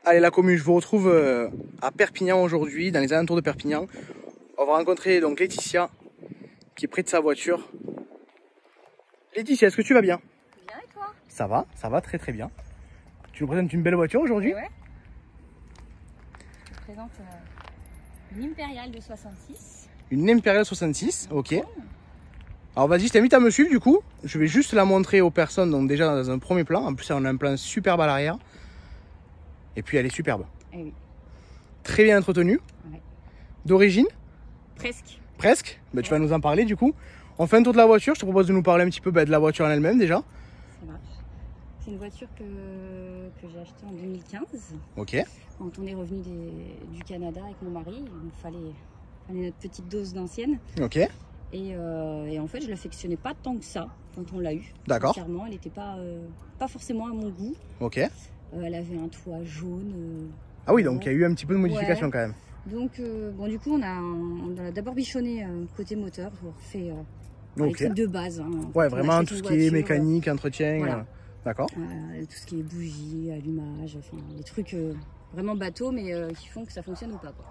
Allez la commu, je vous retrouve à Perpignan aujourd'hui, dans les alentours de Perpignan. On va rencontrer donc Laetitia, qui est près de sa voiture. Laetitia, est-ce que tu vas bien? Bien et toi? Ça va très très bien. Tu nous présentes une belle voiture aujourd'hui? Ouais. Je te présente une Impériale de 66. Une Impériale 66, ok. Alors vas-y, je t'invite à me suivre du coup. Je vais juste la montrer aux personnes, donc déjà dans un premier plan. En plus, on a un plan superbe à l'arrière. Et puis elle est superbe. Eh oui. Très bien entretenue. Ouais. D'origine? Presque. Presque. Bah, tu vas nous en parler du coup. On fait un tour de la voiture. Je te propose de nous parler un petit peu de la voiture en elle-même déjà. Ça marche. C'est une voiture que j'ai achetée en 2015. Ok. Quand on est revenu du Canada avec mon mari, il nous fallait notre petite dose d'ancienne. Ok. Et en fait, je l'affectionnais pas tant que ça quand on l'a eu. D'accord. Clairement, elle n'était pas forcément à mon goût. Ok. Elle avait un toit jaune. Ah oui, donc il y a eu un petit peu de modification Ouais. quand même. Donc, bon, du coup, on a d'abord bichonné côté moteur. On refait les Ok. trucs de base. Hein. Ouais, On vraiment achète tout une ce qui est voiture, mécanique, entretien. voilà. D'accord. tout ce qui est bougies, allumage, enfin, des trucs vraiment bateaux, mais qui font que ça fonctionne ou pas, quoi.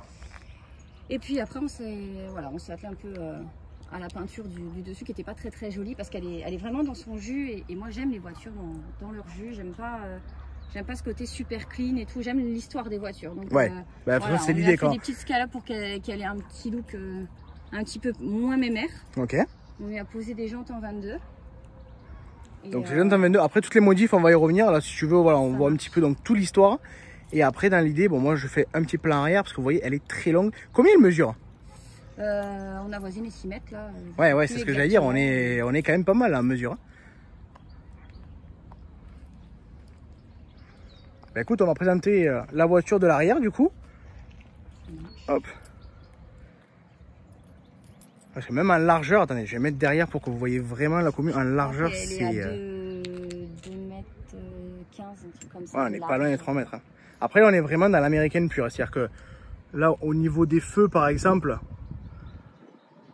Et puis après, on s'est attelé un peu à la peinture du dessus qui n'était pas très très jolie parce qu'elle est vraiment dans son jus. Et moi, j'aime les voitures dans leur jus. J'aime pas ce côté super clean et tout. J'aime l'histoire des voitures. Donc, Ouais, bah, voilà, c'est on lui l'idée a fait quoi. des petites scalades pour qu'elle ait un petit look un petit peu moins mémère. Ok. On lui a posé des jantes en 22. Et, Donc c'est jantes en 22. Après toutes les modifs, on va y revenir. Là, si tu veux, voilà, on voit un petit peu donc toute l'histoire. Et après, dans l'idée, bon, moi je fais un petit plan arrière parce que vous voyez, elle est très longue. Combien elle mesure? on avoisine les 6 mètres là. Ouais, c'est ce que j'allais dire. On est quand même pas mal en mesure. Bah écoute, on va présenter la voiture de l'arrière du coup. Hop. Parce que même en largeur, attendez, je vais mettre derrière pour que vous voyez vraiment la commune en largeur. C'est à 2 mètres 15, un truc comme ça. Ouais, on n'est pas loin des 3 mètres. Hein. Après, on est vraiment dans l'américaine pure. C'est-à-dire que là, au niveau des feux, par exemple,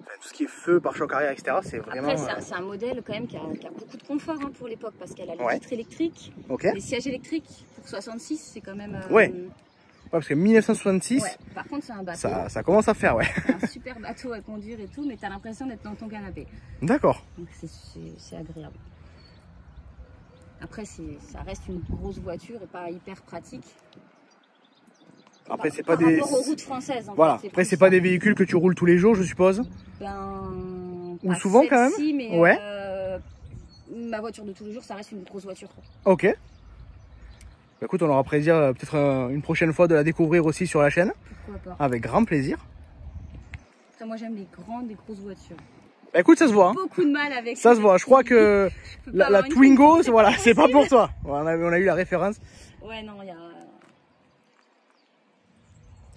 enfin, tout ce qui est feu, pare-choc arrière, etc., c'est vraiment... Après, c'est un modèle quand même qui a beaucoup de confort hein, pour l'époque parce qu'elle a les Ouais. vitres électriques, Ok. les sièges électriques. Pour 66, c'est quand même... Ouais. Parce que 1966, ouais. Par contre, c'est un bateau. ça commence à faire, ouais. Un super bateau à conduire et tout, mais tu as l'impression d'être dans ton canapé. D'accord. Donc, c'est agréable. Après, ça reste une grosse voiture et pas hyper pratique. Après, c'est pas par des... rapport aux routes françaises. Voilà. Après, c'est pas des véhicules que tu roules tous les jours, je suppose. Ou souvent quand même. Si, mais ouais. Ma voiture de tous les jours, ça reste une grosse voiture. Quoi. Ok. Bah, écoute, on aura plaisir peut-être une prochaine fois de la découvrir aussi sur la chaîne. Pourquoi pas. Avec grand plaisir. Après, moi, j'aime les grandes et grosses voitures. Bah, écoute, ça se voit. Hein. Beaucoup de mal avec ça. Se voit. Je crois que la Twingo, voilà, c'est pas pour toi. On a eu la référence. Ouais, non, il y a...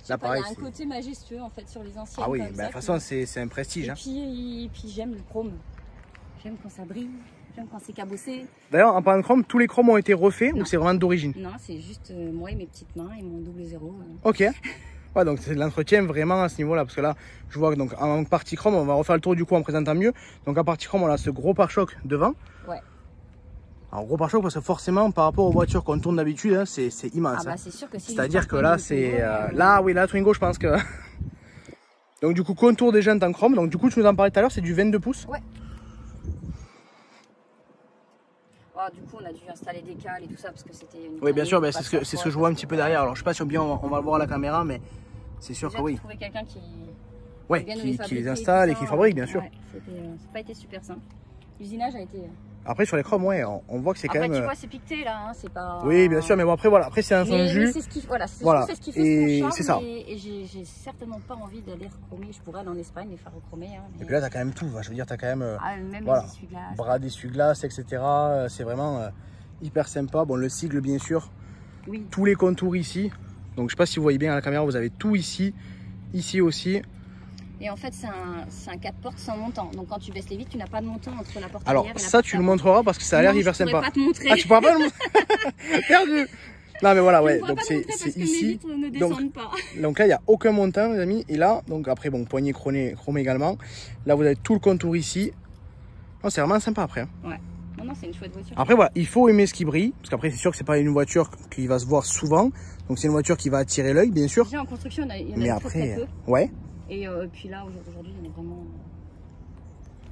Là, pareil, il y a un côté majestueux en fait sur les anciennes. Ah oui, comme bah, ça, de toute façon, c'est un prestige. Et puis j'aime le chrome. J'aime quand ça brille, j'aime quand c'est cabossé. D'ailleurs, en parlant de chrome, tous les chromes ont été refaits ou c'est vraiment d'origine? Non, c'est juste moi et mes petites mains et mon double zéro. Ok. Ouais, donc c'est de l'entretien vraiment à ce niveau-là. Parce que là, je vois que donc, en partie chrome, on va refaire le tour du coup en présentant mieux. Donc en partie chrome, on a ce gros pare-choc devant. Ouais. Alors gros pare-choc parce que forcément, par rapport aux voitures qu'on tourne d'habitude, hein, c'est immense. Ah bah c'est sûr que si. C'est-à-dire que là, c'est... là, oui, la Twingo, je pense que... Donc du coup, contour des jantes en chrome. Donc du coup, tu nous en parlais tout à l'heure, c'est du 22 pouces. Ouais. Oh, du coup, on a dû installer des cales et tout ça parce que c'était une... Oui, bien sûr, c'est ce que je vois un petit peu derrière. Alors je sais pas si bien on va le voir à la caméra, mais c'est sûr que oui. Trouver quelqu'un qui... Ouais, qui les installe et qui fabrique, bien sûr. Ouais, ça n'a pas été super simple. L'usinage a été... Après sur les chromes, ouais, on voit que c'est quand même... Après tu vois, c'est piqueté là, hein, c'est pas... Oui, bien sûr, mais bon après voilà, après c'est un son jus. Mais c'est ce qui, voilà, c'est ce qui fait et son charme, c'est ça. Et j'ai certainement pas envie d'aller recromer. Je pourrais aller en Espagne et faire recromer. Hein, mais... Et puis là, t'as quand même tout, je veux dire, t'as quand même... même voilà, les essuie-glaces. bras d'essuie-glace, etc. C'est vraiment hyper sympa. Bon, le sigle, bien sûr. Oui. Tous les contours ici. Donc je sais pas si vous voyez bien à la caméra, vous avez tout ici. Ici aussi. Et en fait, c'est un 4 portes sans montant. Donc quand tu baisses les vitres, tu n'as pas de montant entre la porte Alors arrière et la ça, porte tu le avant. montreras parce que ça a l'air hyper sympa. Je pourrais pas te montrer. Ah, tu pourras pas le montrer. Perdu. Non mais voilà, ouais. Donc c'est ici. Ne descendent pas. Donc là, il n'y a aucun montant, les amis. Et là, donc après, bon, poignée chromée également. Là, vous avez tout le contour ici. Oh, c'est vraiment sympa après. Hein. Ouais. Non, non, c'est une chouette voiture. Après, voilà, il faut aimer ce qui brille. Parce qu'après, c'est sûr que c'est pas une voiture qui va se voir souvent. Donc, c'est une voiture qui va attirer l'œil, bien sûr. Déjà, en construction, il y en a Mais très, après, très peu. ouais. Et puis là, aujourd'hui, il y en a vraiment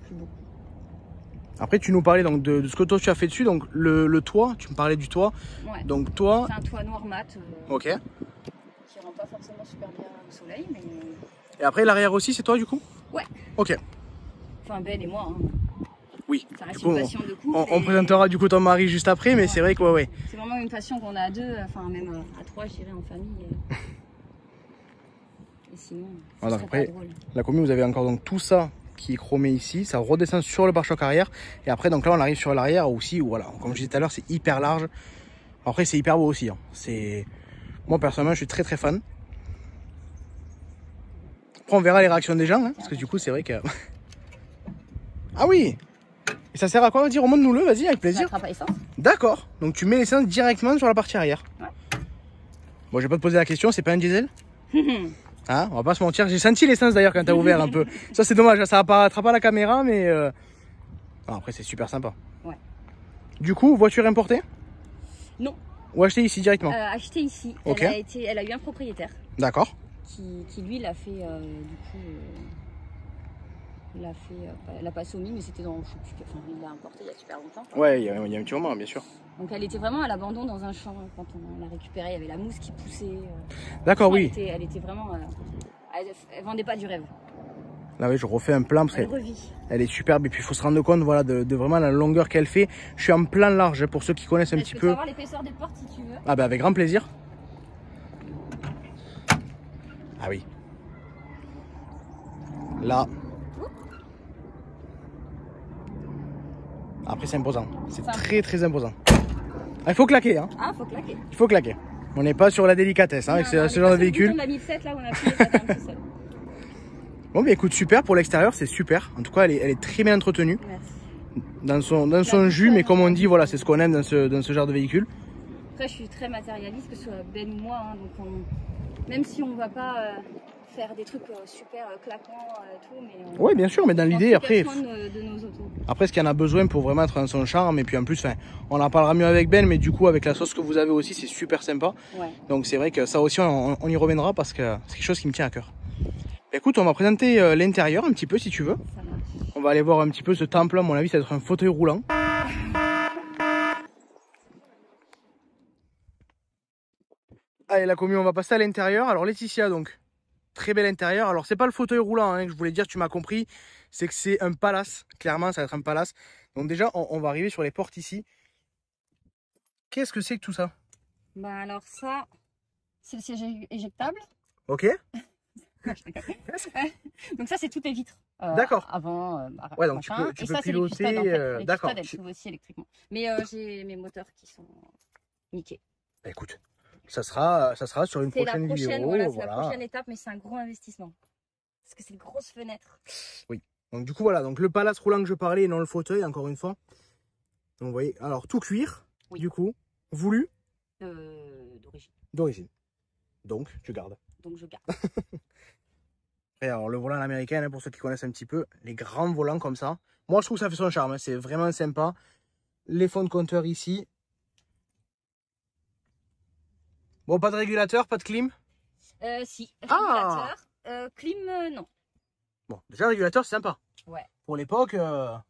plus beaucoup. Après, tu nous parlais donc de ce que toi tu as fait dessus. Donc, le toit, tu me parlais du toit. Ouais. Donc, toi. C'est un toit noir mat. Ok. Qui rend pas forcément super bien au soleil, mais. Et après, l'arrière aussi, c'est toi du coup? Ouais. Ok. Enfin, Ben et moi. Hein. Oui. Ça reste Du coup, une passion de couple. on présentera du coup ton mari juste après, mais c'est vrai que ouais. C'est vraiment une passion qu'on a à deux, enfin même à trois, je dirais, en famille. Et sinon, Alors serait après, pas drôle. la commune, vous avez encore donc tout ça qui est chromé ici, ça redescend sur le pare-choc arrière, et après donc là on arrive sur l'arrière aussi, où voilà, comme je disais tout à l'heure, c'est hyper large. Après c'est hyper beau aussi, hein. Moi personnellement je suis très fan. Après on verra les réactions des gens, hein, parce que du coup c'est vrai que... Ah oui. Et ça sert à quoi? Vas-y, remonte-nous-le, vas-y, avec plaisir. Ça attrape à essence. D'accord, donc tu mets l'essence directement sur la partie arrière. Ouais. Bon, je vais pas te poser la question, c'est pas un diesel? Hein, on va pas se mentir, j'ai senti l'essence d'ailleurs quand t'as ouvert un peu. Ça c'est dommage, ça apparaîtra pas à la caméra, mais après c'est super sympa. Ouais. Du coup, voiture importée? Non. Ou achetée ici directement? Acheté ici. Ok. Elle a eu un propriétaire D'accord. qui lui l'a fait elle l'a pas soumis, mais c'était dans, je sais plus, enfin, il l'a importé il y a super longtemps. Ouais, il y a un petit moment, bien sûr. Donc elle était vraiment à l'abandon dans un champ quand on l'a récupérée. Il y avait la mousse qui poussait. D'accord, oui. Elle était vraiment, elle vendait pas du rêve. Là oui, je refais un plan parce Elle qu'elle revit. est superbe et puis il faut se rendre compte voilà, de vraiment la longueur qu'elle fait. Je suis en plan large pour ceux qui connaissent un petit Tu peu. peux avoir l'épaisseur des portes si tu veux. Ah bah avec grand plaisir. Ah oui. Là. Après c'est imposant. C'est très imposant. Ah, il faut claquer, hein. Ah, faut claquer. Il faut claquer. On n'est pas sur la délicatesse hein, avec ce genre de véhicule. On a mis 7 là, on a pris les patins tout seul. Bon, mais écoute, super pour l'extérieur, c'est super. En tout cas, elle est très bien entretenue. Merci. Dans son jus, mais comme on dit, voilà, c'est ce qu'on aime dans ce genre de véhicule. Après, je suis très matérialiste, que ce soit Ben ou moi. Hein, donc même si on ne va pas faire des trucs super claquants et tout, mais oui, bien sûr, mais dans l'idée, après, de nos autos. Après, ce qu'il y en a besoin pour vraiment être dans son charme, et puis en plus, on en parlera mieux avec Ben, mais du coup, avec la sauce que vous avez aussi, c'est super sympa. Ouais. Donc, c'est vrai que ça aussi, on y reviendra parce que c'est quelque chose qui me tient à cœur. Écoute, on va présenter l'intérieur un petit peu si tu veux. Ça marche. On va aller voir un petit peu ce temple, à mon avis, ça va être un fauteuil roulant. Allez, la commune, on va passer à l'intérieur. Alors, Laetitia, donc, très bel intérieur. Alors, c'est pas le fauteuil roulant hein, que je voulais dire, tu m'as compris. C'est que c'est un palace. Clairement, ça va être un palace. Donc, déjà, on va arriver sur les portes ici. Qu'est-ce que c'est que tout ça? Bah, alors, ça, c'est le siège éjectable. Ok. Donc, ça, c'est toutes les vitres. D'accord. Avant. Ouais, donc tu peux ça, piloter. D'accord. Elles s'ouvrent aussi électriquement. Mais j'ai mes moteurs qui sont niqués. Bah, écoute, ça sera sur une prochaine vidéo. Voilà, c'est la prochaine étape, mais c'est un gros investissement. Parce que c'est de grosses fenêtres. Oui. Donc du coup voilà, donc le palace roulant que je parlais et non le fauteuil, encore une fois. Donc vous voyez, alors tout cuir, oui. Du coup, voulu d'origine. D'origine. Donc tu gardes. Donc je garde. Et alors le volant à l'américaine, hein, pour ceux qui connaissent un petit peu, les grands volants comme ça. Moi je trouve que ça fait son charme, hein, c'est vraiment sympa. Les fonds de compteur ici. Bon, pas de régulateur, pas de clim? Si, régulateur. Clim, non. Bon, déjà le régulateur c'est sympa. Ouais. Pour l'époque, voilà.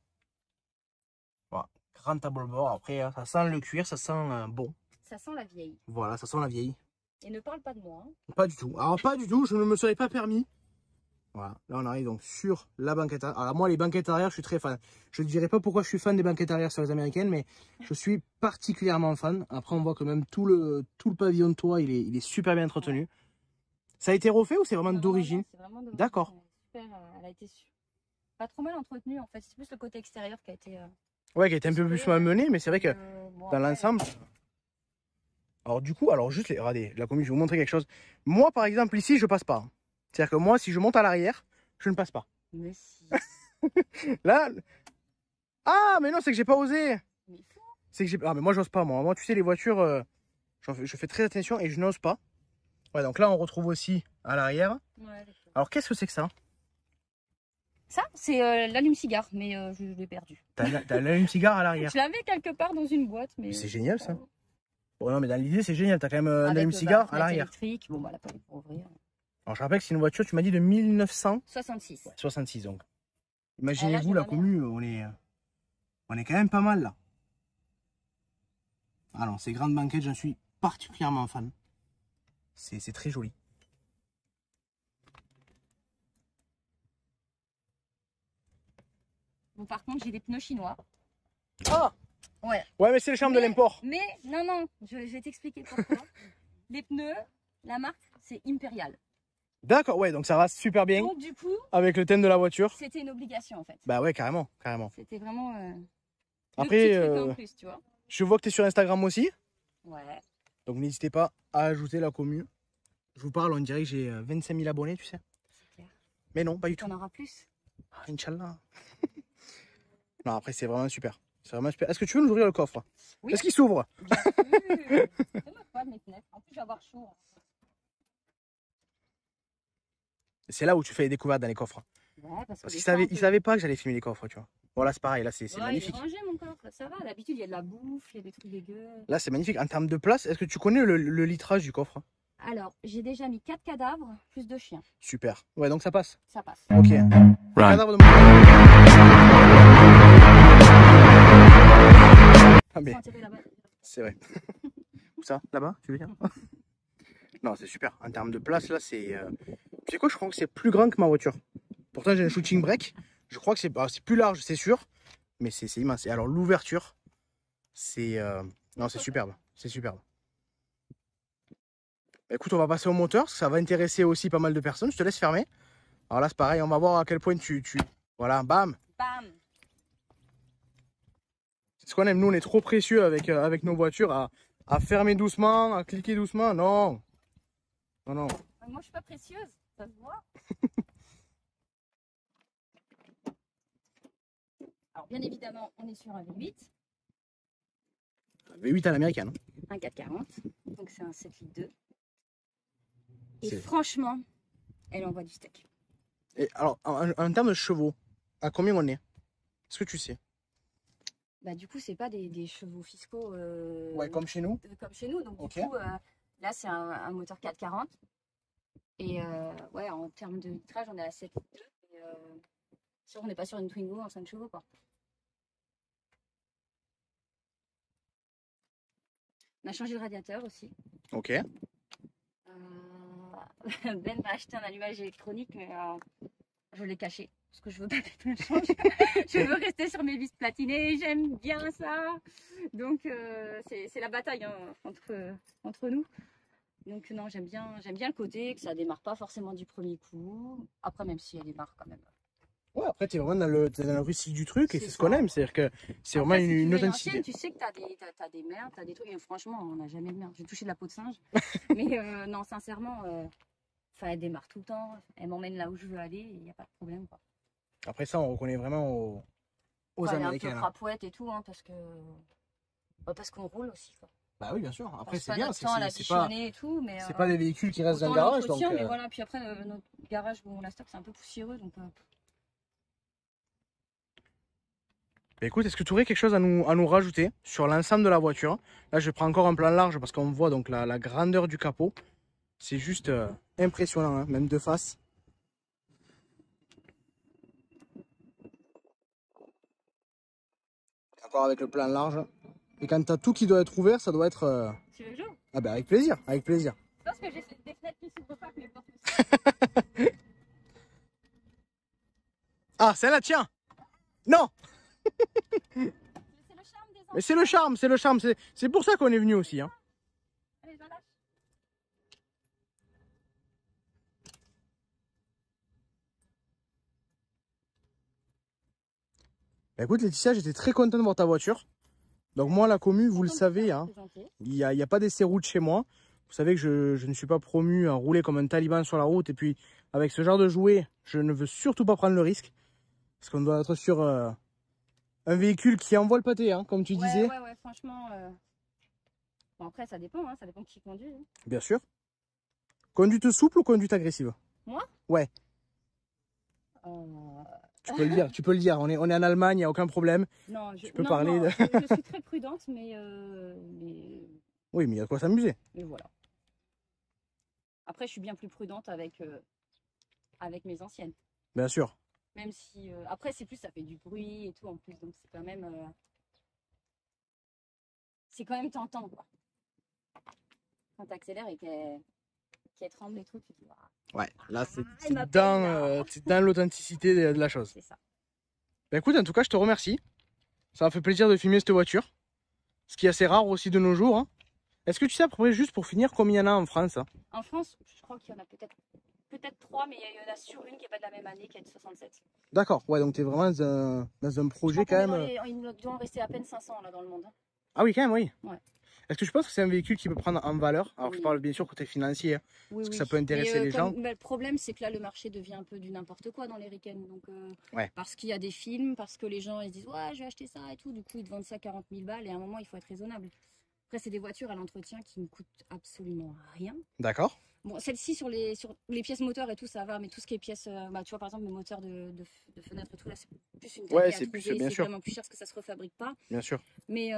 Grand tableau de bord. Après, ça sent le cuir, ça sent bon. Ça sent la vieille. Voilà, ça sent la vieille. Et ne parle pas de moi. Hein. Pas du tout. Alors pas du tout, je ne me serais pas permis. Voilà, là on arrive donc sur la banquette arrière. Alors moi les banquettes arrière, je suis très fan. Je ne dirais pas pourquoi je suis fan des banquettes arrière sur les américaines, mais je suis particulièrement fan. Après on voit que même tout le pavillon de toit, il est super bien entretenu. Ça a été refait ou c'est vraiment d'origine? C'est vraiment d'origine. D'accord. Elle a été pas trop mal entretenue en fait. C'est plus le côté extérieur qui a été... Ouais, qui a été un peu plus mal mené, mais c'est vrai que dans l'ensemble... Alors du coup, juste, regardez, la commune, je vais vous montrer quelque chose. Moi par exemple ici, je passe pas. C'est-à-dire que moi, si je monte à l'arrière, je ne passe pas. Mais si. Là... Ah, mais non, c'est que j'ai pas osé. Mais c'est que j'ai... Ah, mais moi, j'ose pas, moi. Moi, tu sais, les voitures, je fais très attention et je n'ose pas. Ouais, donc là, on retrouve aussi à l'arrière. Ouais, alors, qu'est-ce que c'est que ça? Ça, c'est l'allume-cigare, mais je l'ai perdu. T'as l'allume-cigare à l'arrière. Je l'avais quelque part dans une boîte, mais... C'est génial ça. Bon, non, mais dans l'idée, c'est génial. T'as quand même avec l'allume-cigare à l'arrière. électrique. Bon, bah, la palette pour ouvrir. Alors, je rappelle que c'est une voiture, tu m'as dit, de 1966. 66. 66 donc. Imaginez-vous la commu, on est quand même pas mal là. Ah non, ces grandes banquettes, j'en suis particulièrement fan. C'est très joli. Bon, par contre, j'ai des pneus chinois. Ah ouais. Ouais, mais c'est le charme de l'import. Mais non, je vais t'expliquer pourquoi. Les pneus, la marque, c'est Imperial. D'accord, ouais, donc ça va super bien. Donc du coup, avec le thème de la voiture. C'était une obligation en fait. Bah ouais, carrément. C'était vraiment Après, le petit truc en plus, tu vois. Je vois que tu es sur Instagram aussi. Ouais. Donc n'hésitez pas à ajouter la commu. Je vous parle, on dirait que j'ai 25 000 abonnés, tu sais. C'est clair. Mais non, pas du tout. On aura plus. Ah, Inch'Allah. Non, après, c'est vraiment super. C'est vraiment super. Est-ce que tu veux nous ouvrir le coffre? Oui. Est-ce qu'il s'ouvre? Bien sûr. C'est pas de mes fenêtres. En plus, je vais avoir chaud. C'est là où tu fais les découvertes dans les coffres. Ouais, parce qu'ils savaient pas que j'allais filmer les coffres, tu vois. Bon, là, c'est pareil. Là, c'est magnifique. Il est rangé, mon coffre. Ça va. D'habitude, il y a de la bouffe, il y a des trucs dégueux. Là, c'est magnifique. En termes de place, est-ce que tu connais le litrage du coffre? Alors, j'ai déjà mis 4 cadavres plus 2 chiens. Super. Ouais, donc ça passe. Ça passe. Ok. Cadavre de Ah, mais... C'est vrai. Où ça? Là-bas, tu veux dire? Non, c'est super. En termes de place, là, c'est... Tu sais quoi, je crois que c'est plus grand que ma voiture. Pourtant, j'ai un shooting break. Je crois que c'est plus large, c'est sûr. Mais c'est immense. Et alors, l'ouverture, c'est... Non, c'est superbe. C'est superbe. Écoute, on va passer au moteur. Ça va intéresser aussi pas mal de personnes. Je te laisse fermer. Alors là, c'est pareil. On va voir à quel point tu... Voilà, bam. Bam. C'est ce qu'on aime. Nous, on est trop précieux avec nos voitures à fermer doucement, à cliquer doucement. Non. Non. Moi, je suis pas précieuse. Ça se voit. Alors, bien évidemment, on est sur un V8. V8 à l'américaine. Un 440. Donc, c'est un 7 litres 2. Et franchement, elle envoie du steak. Et alors, en termes de chevaux, à combien on est? Est-ce que tu sais? Bah, du coup, c'est pas des chevaux fiscaux. Ouais, comme chez nous. Comme chez nous. Donc, du coup, là, c'est un moteur 440. Et ouais, en termes de litrage, on est à 7 litres 2. Et, on n'est pas sur une Twingo en 5 chevaux, quoi. On a changé de radiateur aussi. Ok. Ben m'a acheté un allumage électronique, mais je l'ai caché parce que je veux pas péter le change. Je veux rester sur mes vis platinées, j'aime bien ça. Donc c'est la bataille hein, entre nous. Donc non, j'aime bien le côté que ça démarre pas forcément du premier coup. Après, même si elle démarre quand même. Ouais, après, tu es vraiment dans le rustique du truc et c'est ce qu'on aime. C'est-à-dire que c'est vraiment une authenticité. Tu sais que tu as des merdes, tu as des trucs. Et franchement, on n'a jamais de merde. J'ai touché de la peau de singe. Mais non, sincèrement, elle démarre tout le temps. Elle m'emmène là où je veux aller et il n'y a pas de problème. Quoi. Après ça, on reconnaît vraiment aux Américains. Elle est un peu crapouette et tout, hein, parce qu'on roule aussi. Quoi. Bah oui, bien sûr. Après, c'est bien. C'est pas des véhicules qui restent dans le garage. Donc, mais voilà. Puis après, notre garage, bon, la stock, c'est un peu poussiéreux. Donc, bah écoute, est-ce que tu aurais quelque chose à nous rajouter sur l'ensemble de la voiture? Là, je prends encore un plan large parce qu'on voit donc la grandeur du capot. C'est juste impressionnant, hein, même de face. Encore avec le plan large. Et quand tu as tout qui doit être ouvert, ça doit être... Tu veux jouer? Ah bah avec plaisir, avec plaisir. Parce que j'ai des fenêtres qui s'ouvrent pas, mais portes. Ah, c'est la tienne. Non. Mais c'est le charme des enfants. C'est pour ça qu'on est venu aussi. Hein. Allez, je lâche. Bah écoute Laetitia, j'étais très content de voir ta voiture. Donc moi la commu, vous le savez, hein, il n'y a pas d'essai route chez moi. Vous savez que je ne suis pas promu à rouler comme un taliban sur la route. Et puis avec ce genre de jouet, je ne veux surtout pas prendre le risque. Parce qu'on doit être sur un véhicule qui envoie le pâté, hein, comme tu disais. Ouais, franchement. Bon, après, ça dépend qui conduit. Hein. Bien sûr. Conduite souple ou conduite agressive? Moi? Ouais. Tu peux le dire, tu peux le dire. On est en Allemagne, il n'y a aucun problème. Non, Tu peux parler de... je suis très prudente, mais Oui, mais il y a de quoi s'amuser. mais voilà. Après, je suis bien plus prudente avec mes anciennes. Bien sûr. Même si... après, c'est plus, ça fait du bruit et tout en plus. Donc, c'est quand même tentant, quoi. Quand tu accélères et qu'elle tremble et tout, tu te dis... Ah, Ouais, là, c'est elle m'appelle, là. dans l'authenticité de la chose. C'est ça. Ben écoute, en tout cas, je te remercie. Ça m'a fait plaisir de filmer cette voiture. Ce qui est assez rare aussi de nos jours. Hein. Est-ce que tu sais à peu près, juste pour finir, combien il y en a en France hein? En France, je crois qu'il y en a peut-être 3, mais il y en a sur une qui n'est pas de la même année, qui est de 67. D'accord, ouais, donc tu es vraiment dans un projet quand même. Il doit en rester à peine 500 là dans le monde. Hein. Ah oui, quand même, oui. Ouais. Est-ce que je pense que c'est un véhicule qui peut prendre en valeur? Alors, Oui. je parle bien sûr côté financier, hein, Oui, parce que oui. ça peut intéresser les gens. Le problème, c'est que là, le marché devient un peu du n'importe quoi dans les week-ends. Donc, Ouais. Parce qu'il y a des films, parce que les gens ils se disent ouais, je vais acheter ça et tout. Du coup, ils te vendent ça 40 000 balles et à un moment, il faut être raisonnable. Après, c'est des voitures à l'entretien qui ne coûtent absolument rien. D'accord. Bon, celle-ci, sur les pièces moteurs et tout, ça va, mais tout ce qui est pièces, tu vois, par exemple, les moteurs de fenêtres et tout, là, c'est plus une Ouais, taille à c'est plus, trouver, bien c'est sûr. vraiment plus cher parce que ça se refabrique pas. Bien sûr. Mais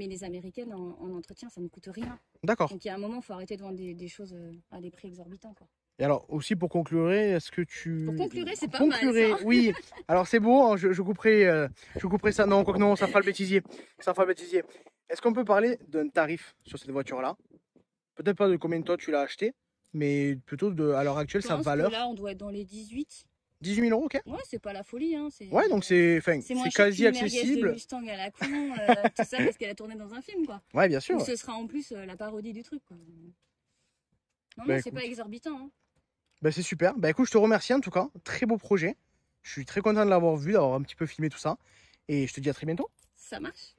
les américaines, en entretien, ça ne coûte rien. D'accord. Donc, il y a un moment, il faut arrêter de vendre des choses à des prix exorbitants, quoi. Et alors, aussi pour conclure, est-ce que tu... Pour conclure, c'est pas mal, ça. Oui. Alors, c'est beau, hein, je couperai ça. Non, quoi que non, ça fera le bêtisier. Ça fera le bêtisier. Est-ce qu'on peut parler d'un tarif sur cette voiture-là? Peut-être pas de combien de temps tu l'as acheté, mais plutôt à l'heure actuelle, sa valeur. Là, on doit être dans les 18. 18 000 €, ok. Ouais, c'est pas la folie. Hein. Ouais, donc c'est quasi accessible. De Mustang à la con, tout ça parce qu'elle a tourné dans un film, quoi. Ouais, bien sûr. Donc, ce sera en plus la parodie du truc, quoi. Non, Bah, c'est pas exorbitant. Hein. Bah, c'est super. Bah écoute, je te remercie en tout cas. Très beau projet. Je suis très content de l'avoir vu, d'avoir un petit peu filmé tout ça. Et je te dis à très bientôt. Ça marche.